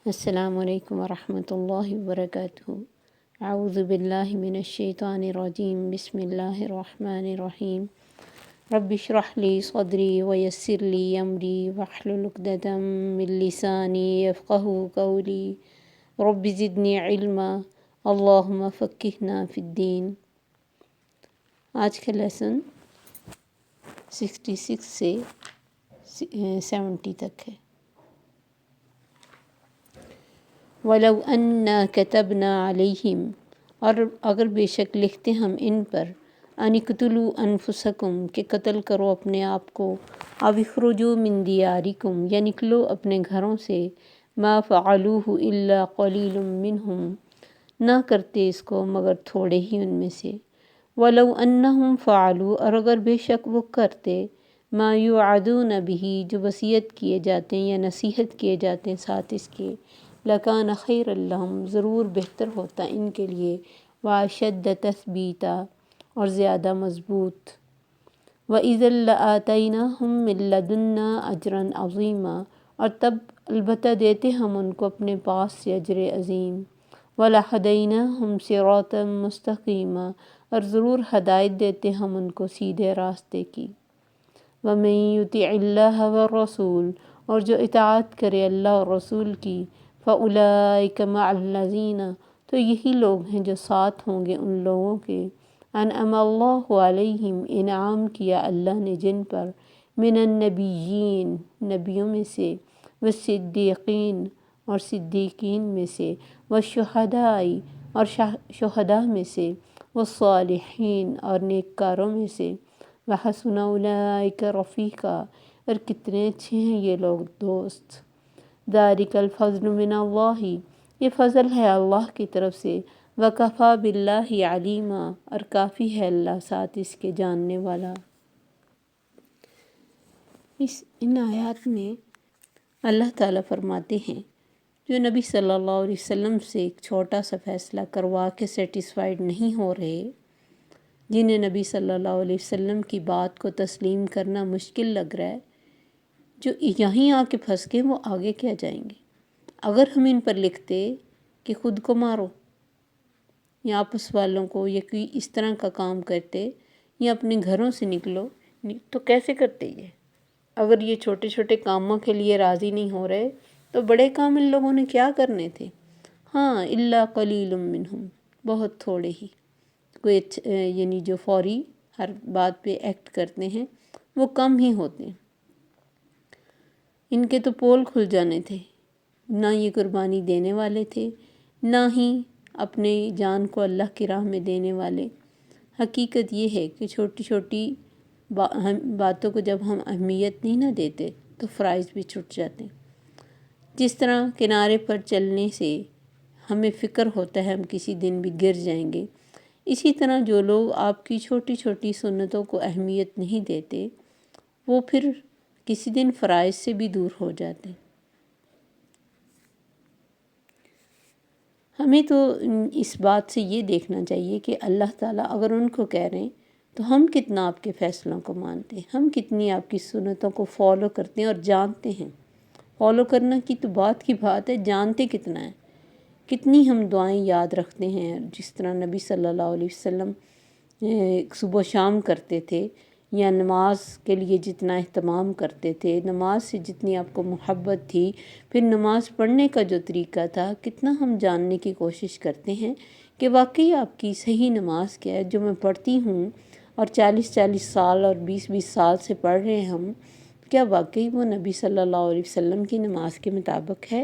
السلام علیکم ورحمۃ اللہ وبرکاتہ۔ اعوذ باللہ من الشیطان الرجیم، بسم اللہ الرحمن الرحیم۔ رب اشرح لی صدری ویسر لی امری واحلل عقدۃ من لسانی یفقہوا قولی رب زدنی علما اللہم فقہنا فی الدین۔ آج کا لیسن 66 سے 70 تک ہے۔ وَلَوْ أَنَّا كَتَبْنَا عَلَيْهِمْ، اور اگر بے شک لکھتے ہم ان پر، أَنِ اقْتُلُوا أَنفُسَكُمْ، کہ قتل کرو اپنے آپ کو، أَوْ اخْرُجُوا مِن دِيَارِكُمْ، یا نکلو اپنے گھروں سے، مَا فَعَلُوهُ إِلَّا قَلِيلٌ مِّنْهُمْ، نہ کرتے اس کو مگر تھوڑے ہی ان میں سے۔ وَلَوْ أَنَّهُمْ فَعَلُوا، اور اگر بے شک وہ کرتے، مَا يُوعَدُونَ بِهِ، جو وصیت کیے جاتے ہیں یا نصیحت کیے جاتے ہیں ساتھ اس کے، لَكَانَ خَيْرًا لَهُمْ، ضرور بہتر ہوتا ان کے لیے، وَأَشَدَّ تَثْبِيتًا، اور زیادہ مضبوط۔ وَإِذًا لَآتَيْنَاهُمْ مِن لَّدُنَّا أَجْرًا عَظِيمًا، اور تب البتہ دیتے ہم ان کو اپنے پاس سے اجر عظیم۔ وَلَهَدَيْنَاهُمْ صِرَاطًا مُّسْتَقِيمًا، اور ضرور ہدایت دیتے ہم ان کو سیدھے راستے کی۔ وَمَن يُطِعِ اللَّهَ وَالرَّسُولَ، اور جو اطاعت کرے اللہ اور رسول کی، فَأُولَٰئِكَ مَعَ الَّذِينَ، تو یہی لوگ ہیں جو ساتھ ہوں گے ان لوگوں کے، أَنْعَمَ اللَّهُ عَلَيْهِمْ، انعام کیا اللہ نے جن پر، مِنَ النَّبِيِّينَ، نبیوں میں سے، وَالصِّدِّيقِينَ، اور صدیقین میں سے، وَالشُّہَدَاءِ، اور شہداء میں سے، وَالصَّالِحِينَ، اور نیککاروں میں سے، وَحَسُنَ أُولَٰئِكَ رَفِيقًا، اور کتنے اچھے ہیں یہ لوگ دوست۔ ذَلِكَ الْفَضْلُ مِنَ اللَّهِ، یہ فضل ہے اللہ کی طرف سے، وَكَفَىٰ بِاللَّهِ عَلِيمًا، اور کافی ہے اللہ ساتھ اس کے جاننے والا۔ ان آیات میں اللہ تعالیٰ فرماتے ہیں جو نبی صلی اللہ علیہ وسلم سے ایک چھوٹا سا فیصلہ کروا کے سیٹسفائیڈ نہیں ہو رہے، جنہیں نبی صلی اللہ علیہ وسلم کی بات کو تسلیم کرنا مشکل لگ رہا ہے، جو یہیں آ کے پھنس کے وہ آگے کیا جائیں گے؟ اگر ہم ان پر لکھتے کہ خود کو مارو، یا آپس والوں کو، یا کوئی اس طرح کا کام کرتے، یا اپنے گھروں سے نکلو، تو کیسے کرتے یہ؟ اگر یہ چھوٹے چھوٹے کاموں کے لیے راضی نہیں ہو رہے تو بڑے کام ان لوگوں نے کیا کرنے تھے؟ ہاں، إِلَّا قَلِيلٌ مِّنْهُمْ، بہت تھوڑے ہی، کوئی یعنی جو فوری ہر بات پہ ایکٹ کرتے ہیں وہ کم ہی ہوتے ہیں۔ ان کے تو پول کھل جانے تھے، نہ یہ قربانی دینے والے تھے، نہ ہی اپنے جان کو اللہ کی راہ میں دینے والے۔ حقیقت یہ ہے کہ چھوٹی چھوٹی باتوں کو جب ہم اہمیت نہیں نہ دیتے تو فرائض بھی چھٹ جاتے ہیں۔ جس طرح کنارے پر چلنے سے ہمیں فکر ہوتا ہے ہم کسی دن بھی گر جائیں گے، اسی طرح جو لوگ آپ کی چھوٹی چھوٹی سنتوں کو اہمیت نہیں دیتے وہ پھر کسی دن فرائض سے بھی دور ہو جاتے ہیں۔ ہمیں تو اس بات سے یہ دیکھنا چاہیے کہ اللہ تعالیٰ اگر ان کو کہہ رہے ہیں تو ہم کتنا آپ کے فیصلوں کو مانتے ہیں، ہم کتنی آپ کی سنتوں کو فالو کرتے ہیں اور جانتے ہیں۔ فالو کرنا کی تو بات کی بات ہے، جانتے کتنا ہے، کتنی ہم دعائیں یاد رکھتے ہیں، جس طرح نبی صلی اللہ علیہ وسلم صبح و شام کرتے تھے، یا نماز کے لیے جتنا اہتمام کرتے تھے، نماز سے جتنی آپ کو محبت تھی، پھر نماز پڑھنے کا جو طریقہ تھا، کتنا ہم جاننے کی کوشش کرتے ہیں کہ واقعی آپ کی صحیح نماز کیا ہے جو میں پڑھتی ہوں، اور 40 سال اور 20 سال سے پڑھ رہے ہیں ہم، کیا واقعی وہ نبی صلی اللہ علیہ وسلم کی نماز کے مطابق ہے؟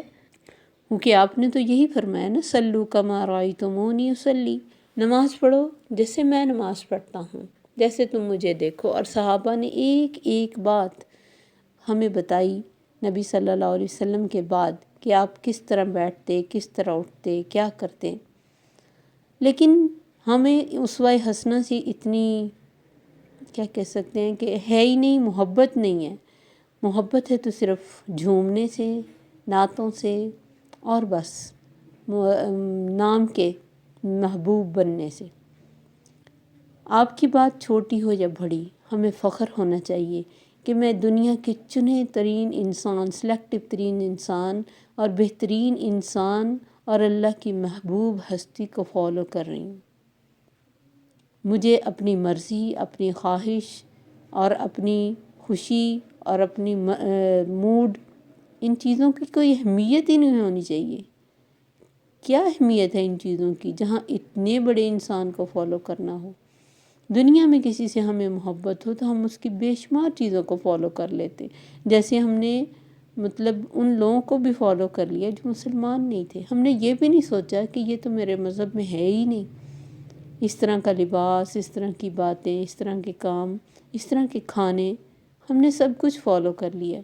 کیونکہ آپ نے تو یہی فرمایا نا، صلوا کما رأیتمونی اصلی، نماز پڑھو جیسے میں نماز پڑھتا ہوں، جیسے تم مجھے دیکھو۔ اور صحابہ نے ایک ایک بات ہمیں بتائی نبی صلی اللہ علیہ وسلم کے بعد کہ آپ کس طرح بیٹھتے، کس طرح اٹھتے، کیا کرتے۔ لیکن ہمیں اسوہ حسنہ سے اتنی کیا کہہ سکتے ہیں کہ ہے ہی نہیں، محبت نہیں ہے۔ محبت ہے تو صرف جھومنے سے، نعتوں سے، اور بس نام کے محبوب بننے سے۔ آپ کی بات چھوٹی ہو یا بڑی، ہمیں فخر ہونا چاہیے کہ میں دنیا کے چنے ترین انسان، سلیکٹو ترین انسان اور بہترین انسان اور اللہ کی محبوب ہستی کو فالو کر رہی ہوں۔ مجھے اپنی مرضی، اپنی خواہش اور اپنی خوشی اور اپنی موڈ، ان چیزوں کی کوئی اہمیت ہی نہیں ہونی چاہیے۔ کیا اہمیت ہے ان چیزوں کی جہاں اتنے بڑے انسان کو فالو کرنا ہو؟ دنیا میں کسی سے ہمیں محبت ہو تو ہم اس کی بے شمار چیزوں کو فالو کر لیتے، جیسے ہم نے ان لوگوں کو بھی فالو کر لیا جو مسلمان نہیں تھے۔ ہم نے یہ بھی نہیں سوچا کہ یہ تو میرے مذہب میں ہے ہی نہیں، اس طرح کا لباس، اس طرح کی باتیں، اس طرح کے کام، اس طرح کے کھانے، ہم نے سب کچھ فالو کر لیا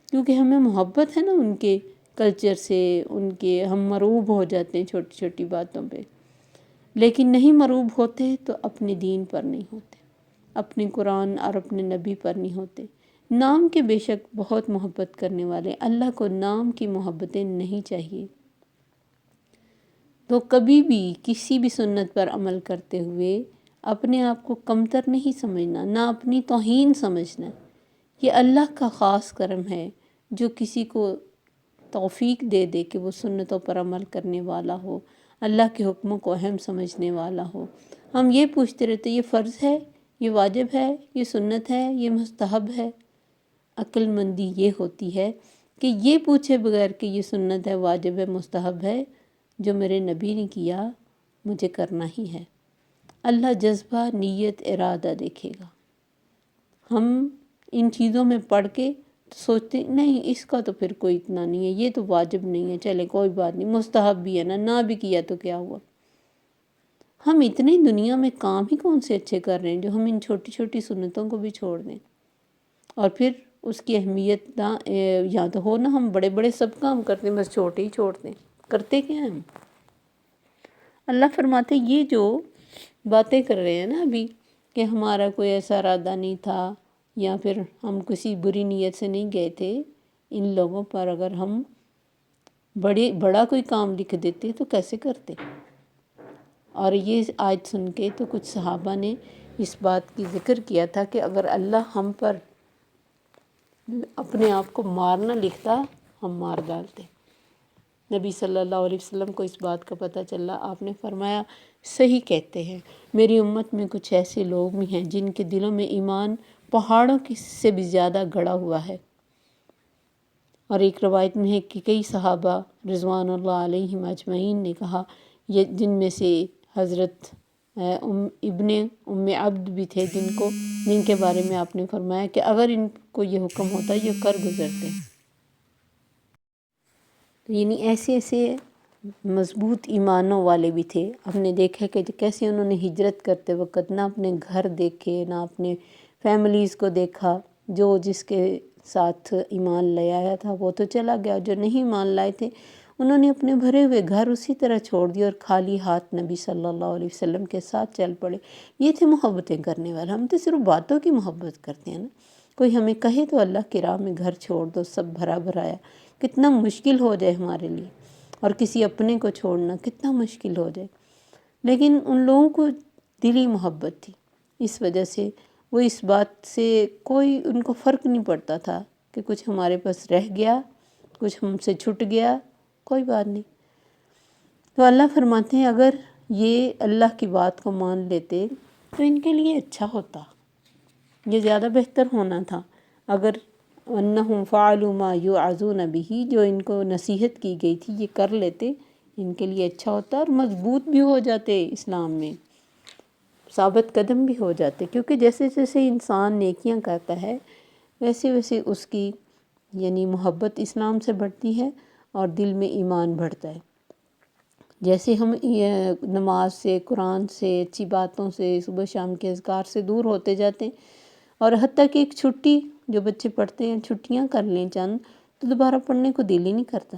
کیونکہ ہمیں محبت ہے نا ان کے کلچر سے، ہم مرعوب ہو جاتے ہیں چھوٹی چھوٹی باتوں پہ، لیکن نہیں مرعوب ہوتے تو اپنے دین پر نہیں ہوتے، اپنے قرآن اور اپنے نبی پر نہیں ہوتے۔ نام کے بے شک بہت محبت کرنے والے، اللہ کو نام کی محبتیں نہیں چاہیے، تو کبھی بھی کسی بھی سنت پر عمل کرتے ہوئے اپنے آپ کو کمتر نہیں سمجھنا، نہ اپنی توہین سمجھنا۔ یہ اللہ کا خاص کرم ہے جو کسی کو توفیق دے دے کہ وہ سنتوں پر عمل کرنے والا ہو، اللہ کے حکموں کو اہم سمجھنے والا ہو۔ ہم یہ پوچھتے رہتے یہ فرض ہے، یہ واجب ہے، یہ سنت ہے، یہ مستحب ہے۔ عقل مندی یہ ہوتی ہے کہ یہ پوچھے بغیر کہ یہ سنت ہے، واجب ہے، مستحب ہے، جو میرے نبی نے کیا مجھے کرنا ہی ہے۔ اللہ جذبہ، نیت، ارادہ دیکھے گا۔ ہم ان چیزوں میں پڑھ کے سوچتے نہیں اس کا تو پھر کوئی اتنا نہیں ہے، یہ تو واجب نہیں ہے، چلے کوئی بات نہیں، مستحب بھی ہے نا، نہ بھی کیا تو کیا ہوا۔ ہم اتنی دنیا میں کام ہی کون سے اچھے کر رہے ہیں جو ہم ان چھوٹی چھوٹی سنتوں کو بھی چھوڑ دیں، اور پھر اس کی اہمیت نہ یا تو ہو نا، ہم بڑے بڑے سب کام کرتے ہیں بس چھوٹے ہی چھوڑتے ہیں۔ کرتے کیا ہیں ہم؟ اللہ فرماتے یہ جو باتیں کر رہے ہیں نا ابھی کہ ہمارا کوئی ایسا ارادہ نہیں تھا یا پھر ہم کسی بری نیت سے نہیں گئے تھے، ان لوگوں پر اگر ہم بڑا کوئی کام لکھ دیتے تو کیسے کرتے؟ اور یہ آیت سن کے تو کچھ صحابہ نے اس بات کی ذکر کیا تھا کہ اگر اللہ ہم پر اپنے آپ کو مارنا لکھتا ہم مار ڈالتے۔ نبی صلی اللہ علیہ وسلم کو اس بات کا پتہ چلا، آپ نے فرمایا صحیح کہتے ہیں، میری امت میں کچھ ایسے لوگ بھی ہیں جن کے دلوں میں ایمان پہاڑوں سے بھی زیادہ گڑا ہوا ہے۔ اور ایک روایت میں ہے کہ کئی صحابہ رضوان اللہ علیہم اجمعین نے کہا، یہ جن میں سے حضرت ابن عبد بھی تھے جن کے بارے میں آپ نے فرمایا کہ اگر ان کو یہ حکم ہوتا یہ کر گزرتے۔ یعنی ایسے مضبوط ایمانوں والے بھی تھے۔ ہم نے دیکھا کہ کیسے انہوں نے ہجرت کرتے وقت نہ اپنے گھر دیکھے، نہ اپنے فیملیز کو دیکھا، جو جس کے ساتھ ایمان لے آیا تھا وہ تو چلا گیا، جو نہیں ایمان لائے تھے انہوں نے اپنے بھرے ہوئے گھر اسی طرح چھوڑ دیے اور خالی ہاتھ نبی صلی اللہ علیہ وسلم کے ساتھ چل پڑے۔ یہ تھے محبتیں کرنے والے۔ ہم تو صرف باتوں کی محبت کرتے ہیں نا، کوئی ہمیں کہے تو اللہ کی راہ میں گھر چھوڑ دو، سب بھرا بھرایا، کتنا مشکل ہو جائے ہمارے لیے، اور کسی اپنے کو چھوڑنا کتنا مشکل ہو جائے، لیکن ان لوگوں کو دلی محبت تھی، اس وجہ سے وہ اس بات سے کوئی ان کو فرق نہیں پڑتا تھا کہ کچھ ہمارے پاس رہ گیا، کچھ ہم سے چھٹ گیا، کوئی بات نہیں۔ تو اللہ فرماتے ہیں اگر یہ اللہ کی بات کو مان لیتے تو ان کے لیے اچھا ہوتا، یہ زیادہ بہتر ہونا تھا۔ اگر انہم فعلوا ما یوعظون بہ، جو ان کو نصیحت کی گئی تھی یہ کر لیتے، ان کے لیے اچھا ہوتا اور مضبوط بھی ہو جاتے، اسلام میں ثابت قدم بھی ہو جاتے، کیونکہ جیسے جیسے انسان نیکیاں کرتا ہے ویسے ویسے اس کی یعنی محبت اسلام سے بڑھتی ہے اور دل میں ایمان بڑھتا ہے۔ جیسے ہم نماز سے، قرآن سے، اچھی باتوں سے، صبح شام کے اذکار سے دور ہوتے جاتے ہیں، اور حتیٰ کہ ایک چھٹی جو بچے پڑھتے ہیں، چھٹیاں کر لیں چند تو دوبارہ پڑھنے کو دل ہی نہیں کرتا،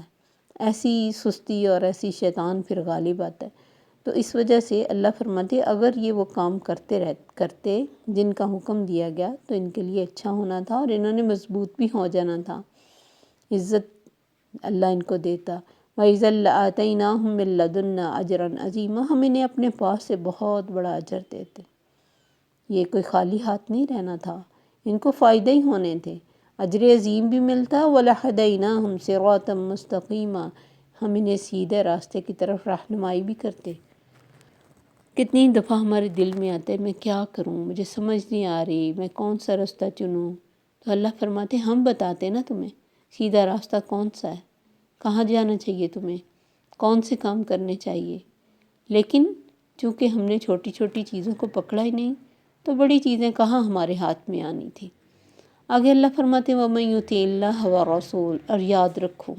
ایسی سستی اور ایسی شیطان پھر غالب آتا ہے۔ تو اس وجہ سے اللہ فرماتے اگر یہ وہ کام کرتے جن کا حکم دیا گیا تو ان کے لیے اچھا ہونا تھا اور انہوں نے مضبوط بھی ہو جانا تھا، عزت اللہ ان کو دیتا۔ وَإِذًا لَآتَيْنَاهُم مِّن لَّدُنَّا أَجْرًا عَظِيمًا، ہم انہیں اپنے پاس سے بہت بڑا اجر دیتے۔ یہ کوئی خالی ہاتھ نہیں رہنا تھا، ان کو فائدہ ہی ہونے تھے، اجر عظیم بھی ملتا، وَلَهَدَيْنَاهُمْ صِرَاطًا مُسْتَقِيمًا، ہم انہیں سیدھے راستے کی طرف رہنمائی بھی کرتے۔ کتنی دفعہ ہمارے دل میں آتا ہے میں کیا کروں، مجھے سمجھ نہیں آ رہی، میں کون سا راستہ چنوں، تو اللہ فرماتے ہم بتاتے نا تمہیں سیدھا راستہ کون سا ہے، کہاں جانا چاہیے تمہیں، کون سے کام کرنے چاہیے۔ لیکن چونکہ ہم نے چھوٹی چھوٹی چیزوں کو پکڑا ہی نہیں، تو بڑی چیزیں کہاں ہمارے ہاتھ میں آنی تھی۔ آگے اللہ فرماتے وَمَن يُطِعِ اللَّهَ وَالرَّسُولَ، اور یاد رکھو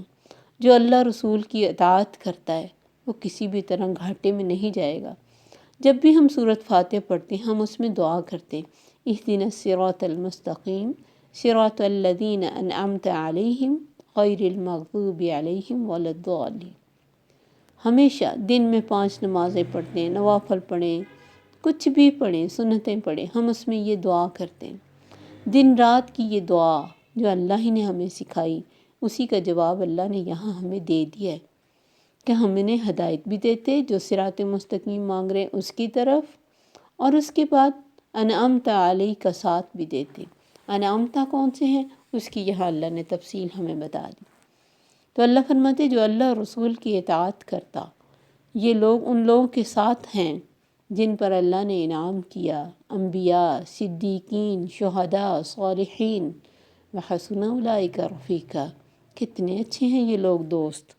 جو اللہ رسول کی اطاعت کرتا ہے وہ کسی بھی طرح گھاٹے میں نہیں جائے گا۔ جب بھی ہم سورۃ فاتحہ پڑھتے ہیں ہم اس میں دعا کرتے ہیں اہدنا الصراط المستقیم صراط الذین انعمت علیہم غیر المغضوب علیہم ولا الضالین۔ ہمیشہ دن میں 5 نمازیں پڑھتے ہیں، نوافل پڑھیں، کچھ بھی پڑھیں، سنتیں پڑھیں، ہم اس میں یہ دعا کرتے ہیں۔ دن رات کی یہ دعا جو اللہ ہی نے ہمیں سکھائی، اسی کا جواب اللہ نے یہاں ہمیں دے دیا ہے کہ ہم انہیں ہدایت بھی دیتے جو صراط مستقیم مانگ رہے ہیں اس کی طرف، اور اس کے بعد انعمت علیہ کا ساتھ بھی دیتے۔ انعمت کون سے ہیں اس کی یہاں اللہ نے تفصیل ہمیں بتا دی۔ تو اللہ فرماتے جو اللہ رسول کی اطاعت کرتا یہ لوگ ان لوگوں کے ساتھ ہیں جن پر اللہ نے انعام کیا، انبیاء، صدیقین، شہداء، صالحین، وحسن اولئک رفیقا، کتنے اچھے ہیں یہ لوگ دوست۔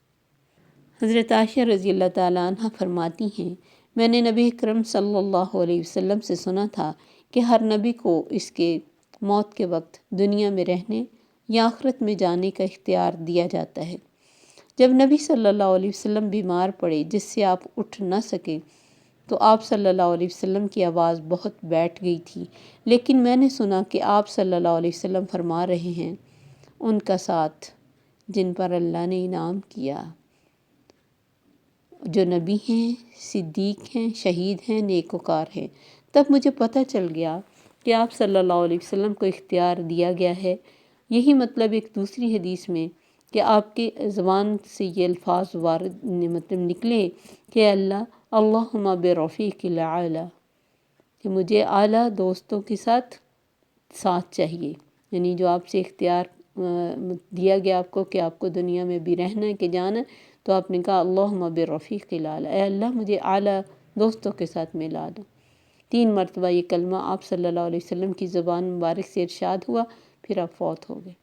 حضرت عائشہ رضی اللہ تعالیٰ عنہ فرماتی ہیں میں نے نبی اکرم صلی اللہ علیہ وسلم سے سنا تھا کہ ہر نبی کو اس کے موت کے وقت دنیا میں رہنے یا آخرت میں جانے کا اختیار دیا جاتا ہے۔ جب نبی صلی اللہ علیہ وسلم بیمار پڑے جس سے آپ اٹھ نہ سکے تو آپ صلی اللہ علیہ وسلم کی آواز بہت بیٹھ گئی تھی، لیکن میں نے سنا کہ آپ صلی اللہ علیہ وسلم فرما رہے ہیں ان کا ساتھ جن پر اللہ نے انعام کیا، جو نبی ہیں، صدیق ہیں، شہید ہیں، نیکوکار ہیں۔ تب مجھے پتہ چل گیا کہ آپ صلی اللہ علیہ وسلم کو اختیار دیا گیا ہے۔ یہی مطلب ایک دوسری حدیث میں کہ آپ کے زبان سے یہ الفاظ وارد مطلب نکلے کہ اللہم برفیق الاعلی، کہ مجھے اعلیٰ دوستوں کے ساتھ چاہیے، یعنی جو آپ سے اختیار دیا گیا آپ کو کہ آپ کو دنیا میں بھی رہنا ہے کہ جانا ہے، تو آپ نے کہا اللہم برفیق الاعلی، اے اللہ مجھے اعلیٰ دوستوں کے ساتھ ملا دو۔ 3 مرتبہ یہ کلمہ آپ صلی اللہ علیہ وسلم کی زبان مبارک سے ارشاد ہوا، پھر آپ فوت ہو گئے۔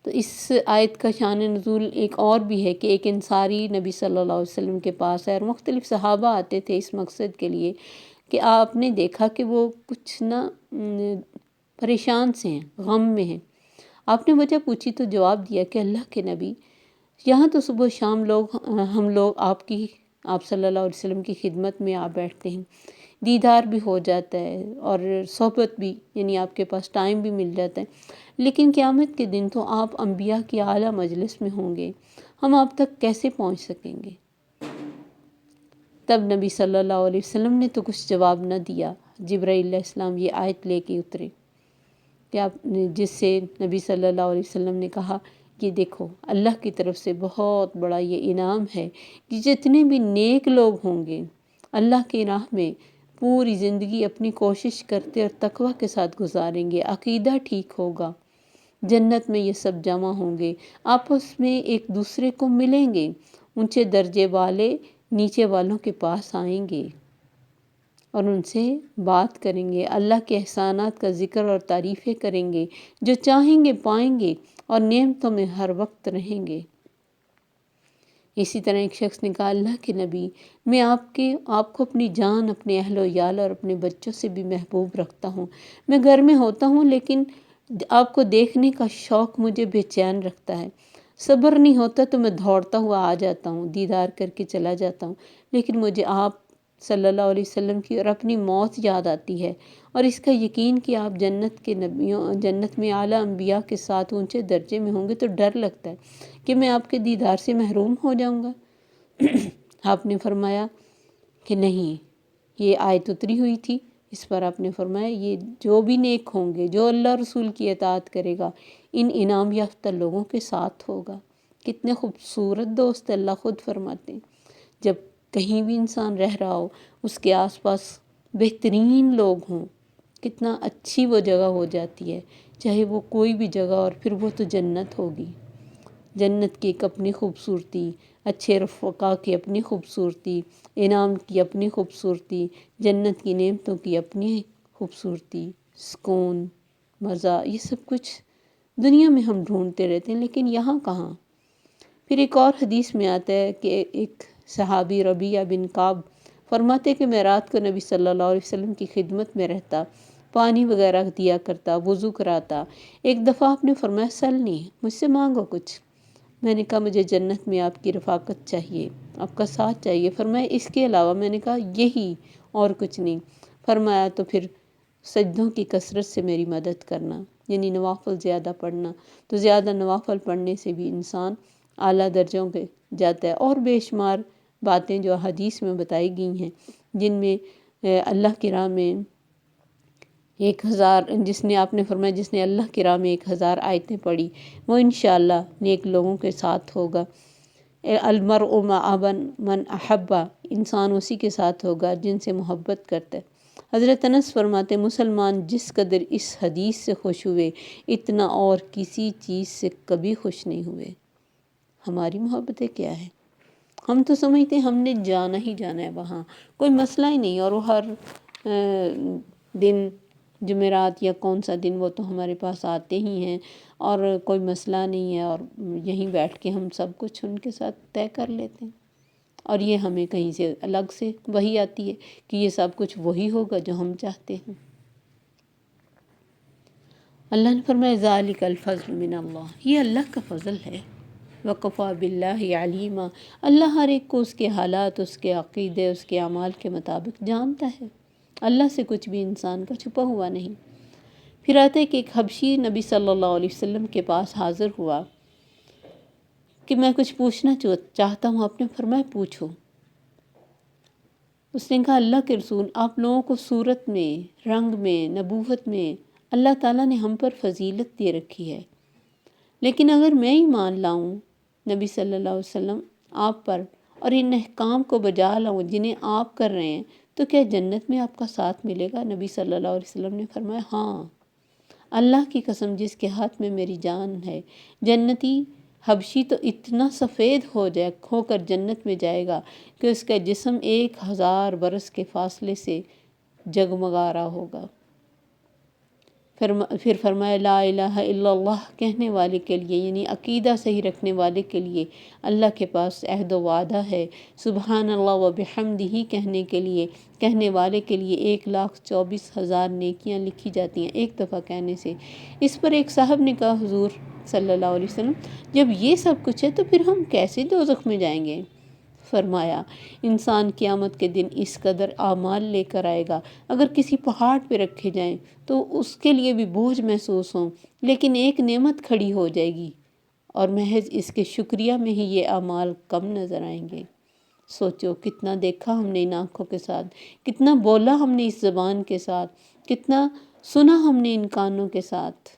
تو اس آیت کا شان نزول ایک اور بھی ہے کہ ایک انصاری نبی صلی اللہ علیہ وسلم کے پاس ہے اور مختلف صحابہ آتے تھے اس مقصد کے لیے کہ آپ نے دیکھا کہ وہ کچھ نہ پریشان سے ہیں، غم میں ہیں۔ آپ نے وجہ پوچھی تو جواب دیا کہ اللہ کے نبی یہاں تو صبح و شام ہم لوگ آپ صلی اللہ علیہ وسلم کی خدمت میں آ بیٹھتے ہیں، دیدار بھی ہو جاتا ہے اور صحبت بھی، یعنی آپ کے پاس ٹائم بھی مل جاتا ہے، لیکن قیامت کے دن تو آپ انبیاء کی اعلیٰ مجلس میں ہوں گے، ہم آپ تک کیسے پہنچ سکیں گے؟ تب نبی صلی اللہ علیہ وسلم نے تو کچھ جواب نہ دیا۔ جبرائیل علیہ السلام یہ آیت لے کے اترے کہ جس سے نبی صلی اللہ علیہ وسلم نے کہا کہ دیکھو اللہ کی طرف سے بہت بڑا یہ انعام ہے کہ جتنے بھی نیک لوگ ہوں گے اللہ کی راہ میں پوری زندگی اپنی کوشش کرتے اور تقوی کے ساتھ گزاریں گے، عقیدہ ٹھیک ہوگا، جنت میں یہ سب جمع ہوں گے، آپس میں ایک دوسرے کو ملیں گے، اونچے درجے والے نیچے والوں کے پاس آئیں گے اور ان سے بات کریں گے، اللہ کے احسانات کا ذکر اور تعریفیں کریں گے، جو چاہیں گے پائیں گے اور نعمتوں میں ہر وقت رہیں گے۔ اسی طرح ایک شخص نے کہا اللہ کے نبی میں آپ کو اپنی جان، اپنے اہل و عیال اور اپنے بچوں سے بھی محبوب رکھتا ہوں، میں گھر میں ہوتا ہوں لیکن آپ کو دیکھنے کا شوق مجھے بے چین رکھتا ہے، صبر نہیں ہوتا تو میں دوڑتا ہوا آ جاتا ہوں، دیدار کر کے چلا جاتا ہوں، لیکن مجھے آپ صلی اللہ علیہ وسلم کی اور اپنی موت یاد آتی ہے اور اس کا یقین کہ آپ جنت میں اعلیٰ انبیاء کے ساتھ اونچے درجے میں ہوں گے تو ڈر لگتا ہے کہ میں آپ کے دیدار سے محروم ہو جاؤں گا۔ آپ نے فرمایا کہ نہیں، یہ آیت اتری ہوئی تھی، اس پر آپ نے فرمایا یہ جو بھی نیک ہوں گے، جو اللہ رسول کی اطاعت کرے گا ان انعام یافتہ لوگوں کے ساتھ ہوگا۔ کتنے خوبصورت دوست اللہ خود فرماتے ہیں، جب کہیں بھی انسان رہ رہا ہو اس کے آس پاس بہترین لوگ ہوں کتنا اچھی وہ جگہ ہو جاتی ہے، چاہے وہ کوئی بھی جگہ، اور پھر وہ تو جنت ہوگی۔ جنت کی ایک اپنی خوبصورتی، اچھے رفقا کی اپنی خوبصورتی، انعام کی اپنی خوبصورتی، جنت کی نعمتوں کی اپنی خوبصورتی، سکون، مزہ، یہ سب کچھ دنیا میں ہم ڈھونڈتے رہتے ہیں، لیکن یہاں کہاں؟ پھر ایک اور حدیث میں آتا ہے کہ ایک صحابی ربیعہ بن کعب فرماتے کہ میں رات کو نبی صلی اللہ علیہ وسلم کی خدمت میں رہتا، پانی وغیرہ دیا کرتا، وضو کراتا۔ ایک دفعہ آپ نے فرمایا سلنی، مجھ سے مانگو کچھ۔ میں نے کہا مجھے جنت میں آپ کی رفاقت چاہیے، آپ کا ساتھ چاہیے۔ فرمایا اس کے علاوہ؟ میں نے کہا یہی، اور کچھ نہیں۔ فرمایا تو پھر سجدوں کی کثرت سے میری مدد کرنا، یعنی نوافل زیادہ پڑھنا۔ تو زیادہ نوافل پڑھنے سے بھی انسان اعلیٰ درجوں پہ جاتا ہے، اور بے شمار باتیں جو حدیث میں بتائی گئی ہیں، جن میں اللہ کی راہ میں 1000، جس نے آپ نے فرمایا جس نے اللہ کی راہ میں 1000 آیتیں پڑھی وہ انشاءاللہ نیک لوگوں کے ساتھ ہوگا۔ المرء مع من احب، انسان اسی کے ساتھ ہوگا جن سے محبت کرتا ہے۔ حضرت انس فرماتے مسلمان جس قدر اس حدیث سے خوش ہوئے، اتنا اور کسی چیز سے کبھی خوش نہیں ہوئے۔ ہماری محبتیں کیا ہیں؟ ہم تو سمجھتے ہیں ہم نے جانا ہی جانا ہے وہاں، کوئی مسئلہ ہی نہیں، اور وہ ہر دن جمعرات یا کون سا دن وہ تو ہمارے پاس آتے ہی ہیں، اور کوئی مسئلہ نہیں ہے، اور یہیں بیٹھ کے ہم سب کچھ ان کے ساتھ طے کر لیتے ہیں۔ اور یہ ہمیں کہیں سے الگ سے وحی آتی ہے کہ یہ سب کچھ وہی ہوگا جو ہم چاہتے ہیں۔ اللہ نے فرمایا ذالک الفضل من اللہ، یہ اللہ کا فضل ہے۔ وَقَفَى بِاللَّهِ عَلِيمًا، اللہ ہر ایک کو اس کے حالات، اس کے عقیدے، اس کے اعمال کے مطابق جانتا ہے۔ اللہ سے کچھ بھی انسان کا چھپا ہوا نہیں۔ پھر آتا ہے کہ ایک حبشی نبی صلی اللہ علیہ وسلم کے پاس حاضر ہوا کہ میں کچھ پوچھنا چاہتا ہوں۔ آپ نے فرمایا پوچھو۔ اس نے کہا اللہ کے رسول، آپ لوگوں کو صورت میں، رنگ میں، نبوت میں اللہ تعالیٰ نے ہم پر فضیلت دے رکھی ہے، لیکن اگر میں ایمان لاؤں نبی صلی اللہ علیہ وسلم آپ پر، اور ان احکام کو بجا لاؤں جنہیں آپ کر رہے ہیں، تو کیا جنت میں آپ کا ساتھ ملے گا؟ نبی صلی اللہ علیہ وسلم نے فرمایا ہاں، اللہ کی قسم جس کے ہاتھ میں میری جان ہے، جنتی حبشی تو اتنا سفید ہو کر جنت میں جائے گا کہ اس کا جسم 1000 برس کے فاصلے سے جگمگا رہا ہوگا۔ پھر فرمایا لا الہ الا اللہ کہنے والے کے لیے، یعنی عقیدہ صحیح رکھنے والے کے لیے اللہ کے پاس عہد و وعدہ ہے۔ سبحان اللہ و بحمدہ کہنے والے کے لیے 1,24,000 نیکیاں لکھی جاتی ہیں ایک دفعہ کہنے سے۔ اس پر ایک صاحب نے کہا حضور صلی اللہ علیہ وسلم جب یہ سب کچھ ہے تو پھر ہم کیسے دوزخ میں جائیں گے؟ فرمایا انسان قیامت کے دن اس قدر اعمال لے کر آئے گا، اگر کسی پہاڑ پہ رکھے جائیں تو اس کے لیے بھی بوجھ محسوس ہوں، لیکن ایک نعمت کھڑی ہو جائے گی اور محض اس کے شکریہ میں ہی یہ اعمال کم نظر آئیں گے۔ سوچو کتنا دیکھا ہم نے ان آنکھوں کے ساتھ، کتنا بولا ہم نے اس زبان کے ساتھ، کتنا سنا ہم نے ان کانوں کے ساتھ،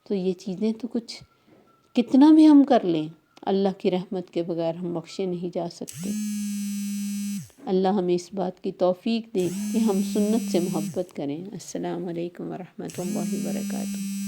تو یہ چیزیں تو کچھ کتنا بھی ہم کر لیں، اللہ کی رحمت کے بغیر ہم بخشے نہیں جا سکتے۔ اللہ ہمیں اس بات کی توفیق دے کہ ہم سنت سے محبت کریں۔ السلام علیکم ورحمۃ اللہ وبرکاتہ۔